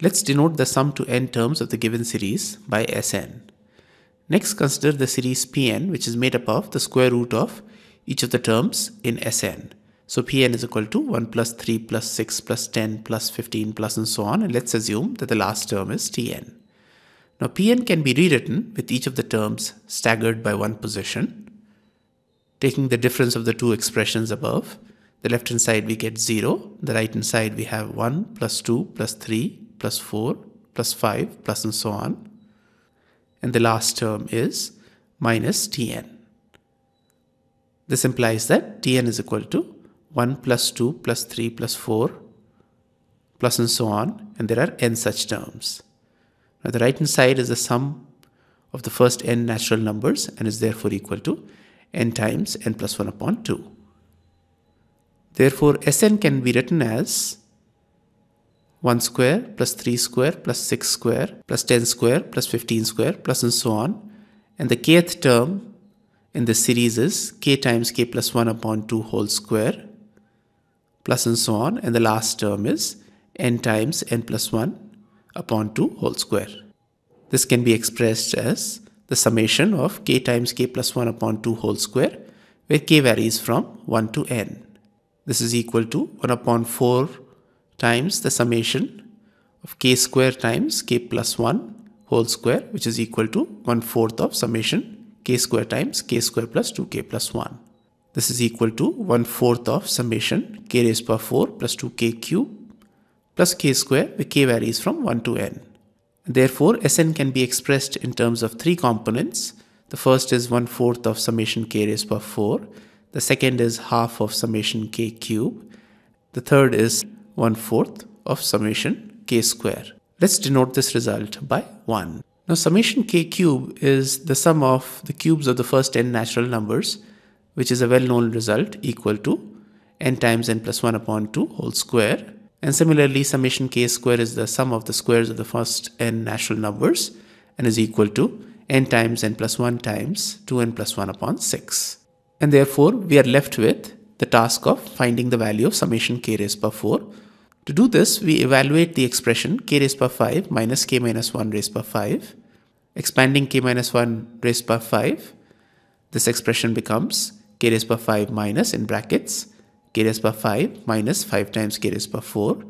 Let's denote the sum to n terms of the given series by Sn. Next, consider the series Pn, which is made up of the square root of each of the terms in Sn. So Pn is equal to 1 plus 3 plus 6 plus 10 plus 15 plus and so on, and let's assume that the last term is Tn. Now Pn can be rewritten with each of the terms staggered by one position. Taking the difference of the two expressions above, the left hand side we get 0, the right hand side we have 1 plus 2 plus 3 plus 4 plus 5 plus and so on, and the last term is minus Tn. This implies that Tn is equal to 1 plus 2 plus 3 plus 4 plus and so on, and there are n such terms. Now the right hand side is the sum of the first n natural numbers and is therefore equal to n times n plus 1 upon 2. Therefore Sn can be written as 1 square plus 3 square plus 6 square plus 10 square plus 15 square plus and so on, and the kth term in this series is k times k plus 1 upon 2 whole square plus and so on, and the last term is n times n plus 1 upon 2 whole square. This can be expressed as the summation of k times k plus 1 upon 2 whole square, where k varies from 1 to n. This is equal to 1 upon 4 times the summation of k square times k plus 1 whole square, which is equal to 1/4 of summation k square times k square plus 2k plus 1. This is equal to 1/4 of summation k raised to power 4 plus 2k cube plus k square, where k varies from 1 to n. Therefore, Sn can be expressed in terms of three components. The first is 1/4 of summation k raised to power 4. The second is half of summation k cube. The third is 1/4 of summation k square. Let's denote this result by 1. Now summation k cube is the sum of the cubes of the first n natural numbers, which is a well-known result equal to n times n plus 1 upon 2 whole square. And similarly, summation k square is the sum of the squares of the first n natural numbers and is equal to n times n plus 1 times 2n plus 1 upon 6. And therefore, we are left with the task of finding the value of summation k raised to power 4. To do this, we evaluate the expression k raised to power 5 minus k minus 1 raised to power 5. Expanding k minus 1 raised to power 5, this expression becomes k raised to power 5 minus, in brackets, k raised to power 5 minus 5 times k raised to power 4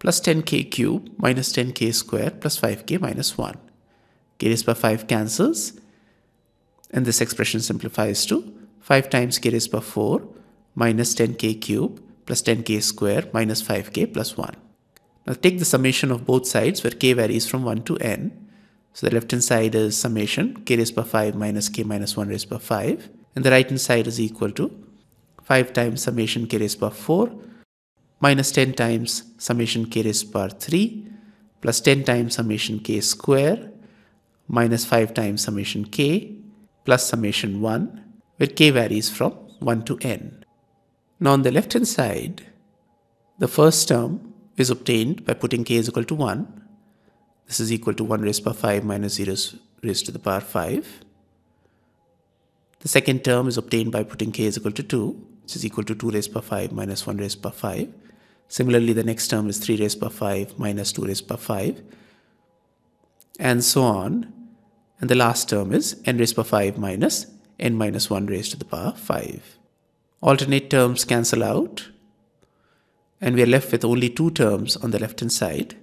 plus 10k cube minus 10k square plus 5k minus 1. K raised to power 5 cancels, and this expression simplifies to 5 times k raised to power 4 minus 10k cube plus 10k square minus 5k plus 1. Now take the summation of both sides where k varies from 1 to n. So the left hand side is summation k raised to power 5 minus k minus 1 raised to power 5, and the right hand side is equal to 5 times summation k raised to power 4 minus 10 times summation k raised to power 3 plus 10 times summation k square minus 5 times summation k plus summation 1, where k varies from 1 to n. Now on the left hand side, the first term is obtained by putting k is equal to 1. This is equal to 1 raised to power 5 minus 0 raised to the power 5. The second term is obtained by putting k is equal to 2, which is equal to 2 raised to power 5 minus 1 raised to power 5. Similarly, the next term is 3 raised to power 5 minus 2 raised to power 5, and so on. And the last term is n raised to power 5 minus n minus 1 raised to the power 5. Alternate terms cancel out, and we are left with only two terms on the left hand side.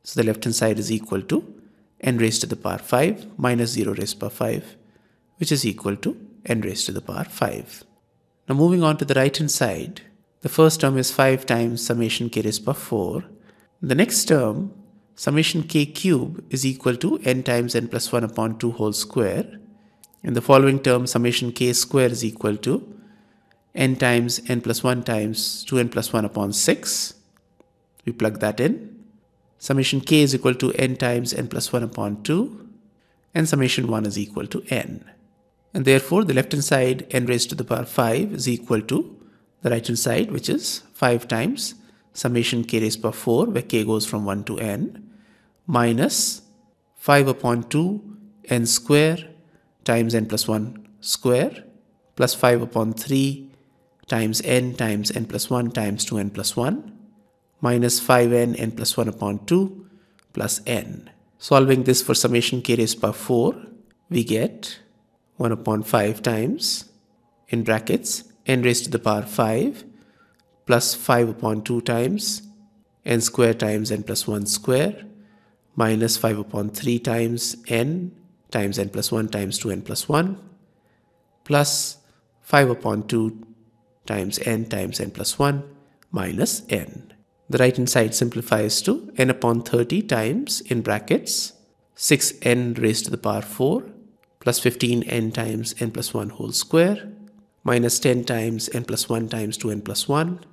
So the left hand side is equal to n raised to the power 5 minus 0 raised to power 5, which is equal to n raised to the power 5. Now moving on to the right hand side, the first term is 5 times summation k raised to power 4. The next term, summation k cube, is equal to n times n plus 1 upon 2 whole square. In the following term, summation k square is equal to n times n plus 1 times 2n plus 1 upon 6. We plug that in. Summation k is equal to n times n plus 1 upon 2, and summation 1 is equal to n. And therefore, the left hand side n raised to the power 5 is equal to the right hand side, which is 5 times summation k raised to the power 4, where k goes from 1 to n, minus 5 upon 2 n square times n plus 1 square plus 5 upon 3 times n plus 1 times 2n plus 1 minus 5n n plus 1 upon 2 plus n. Solving this for summation k raised to the power 4, we get 1 upon 5 times, in brackets, n raised to the power 5 plus 5 upon 2 times n square times n plus 1 square minus 5 upon 3 times n plus 1 times 2n plus 1 plus 5 upon 2 times n plus 1 minus n. The right hand side simplifies to n upon 30 times, in brackets, 6n raised to the power 4 plus 15n times n plus 1 whole square minus 10 times n plus 1 times 2n plus 1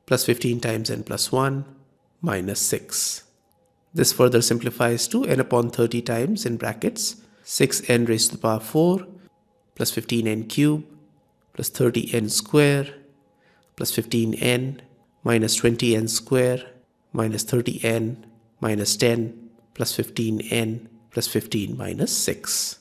plus 15 times n plus 1 minus 6. This further simplifies to n upon 30 times, in brackets, 6n raised to the power 4 plus 15n cube plus 30n square plus 15n minus 20n square minus 30n minus 10 plus 15n plus 15 minus 6.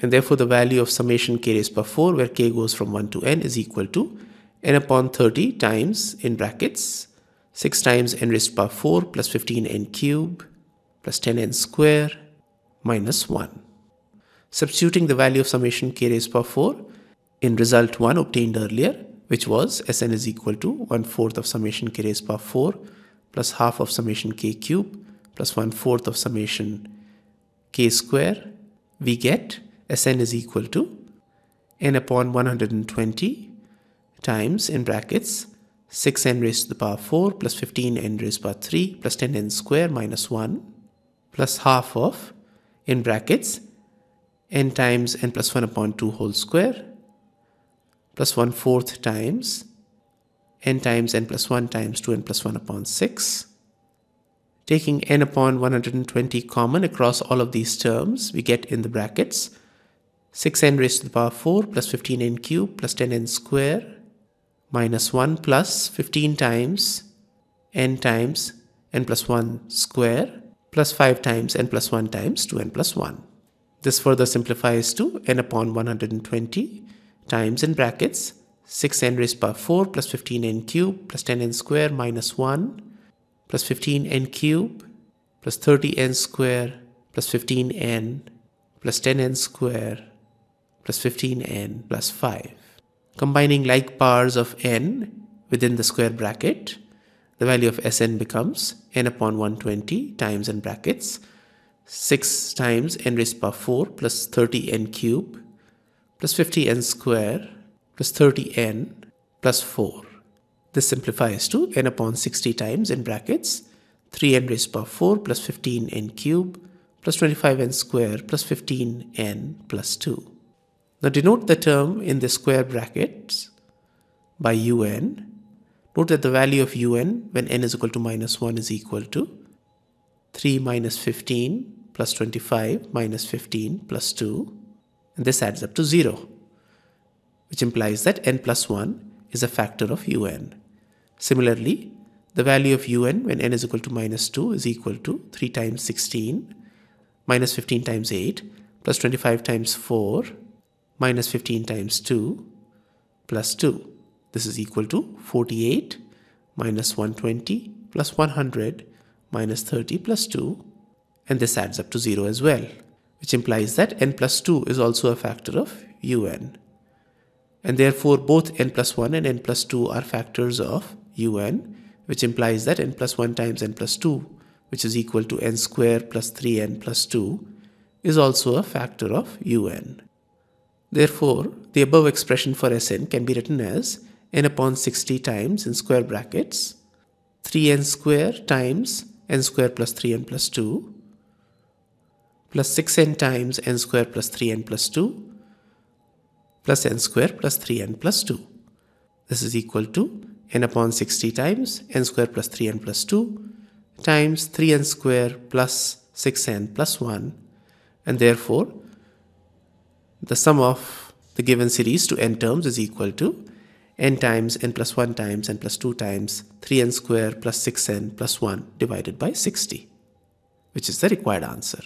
And therefore the value of summation k raised to the power 4, where k goes from 1 to n, is equal to n upon 30 times, in brackets, 6 times n raised to the power 4 plus 15n cube plus 10n square minus 1. Substituting the value of summation k raised to the power 4 in result 1 obtained earlier, which was Sn is equal to 1/4 of summation k raised to the power 4 plus half of summation k cube plus 1/4 of summation k square, we get Sn is equal to n upon 120 times, in brackets, 6n raised to the power 4 plus 15n raised to the power 3 plus 10n square minus 1 plus half of, in brackets, n times n plus 1 upon 2 whole square plus 1/4 times n plus 1 times 2n plus 1 upon 6. Taking n upon 120 common across all of these terms, we get in the brackets 6n raised to the power 4 plus 15n cube plus 10n square minus 1 plus 15 times n plus 1 square plus 5 times n plus 1 times 2n plus 1. This further simplifies to n upon 120 times, in brackets, 6n raised to the power 4 plus 15n cube plus 10n square minus 1 plus 15n cube plus 30n square plus 15n plus 10n square plus 15n plus 5. Combining like powers of n within the square bracket, the value of Sn becomes n upon 120 times, in brackets, 6 times n raised to the power 4 plus 30n cube plus 50n square plus 30n plus 4. This simplifies to n upon 60 times, in brackets, 3n raised to the power 4 plus 15n cube plus 25n square plus 15n plus 2. Now denote the term in the square brackets by un. Note that the value of un when n is equal to minus 1 is equal to 3 minus 15 plus 25 minus 15 plus 2, and this adds up to 0, which implies that n plus 1 is a factor of un. Similarly, the value of un when n is equal to minus 2 is equal to 3 times 16 minus 15 times 8 plus 25 times 4 minus 15 times 2 plus 2. This is equal to 48 minus 120 plus 100 minus 30 plus 2, and this adds up to 0 as well, which implies that n plus 2 is also a factor of un. And therefore both n plus 1 and n plus 2 are factors of un, which implies that n plus 1 times n plus 2, which is equal to n square plus 3n plus 2, is also a factor of un. Therefore, the above expression for Sn can be written as n upon 60 times, in square brackets, 3n square times n square plus 3n plus 2 plus 6n times n square plus 3n plus 2 plus n square plus 3n plus 2. This is equal to n upon 60 times n square plus 3n plus 2 times 3n square plus 6n plus 1, and therefore the sum of the given series to n terms is equal to n times n plus 1 times n plus 2 times 3n square plus 6n plus 1 divided by 60, which is the required answer.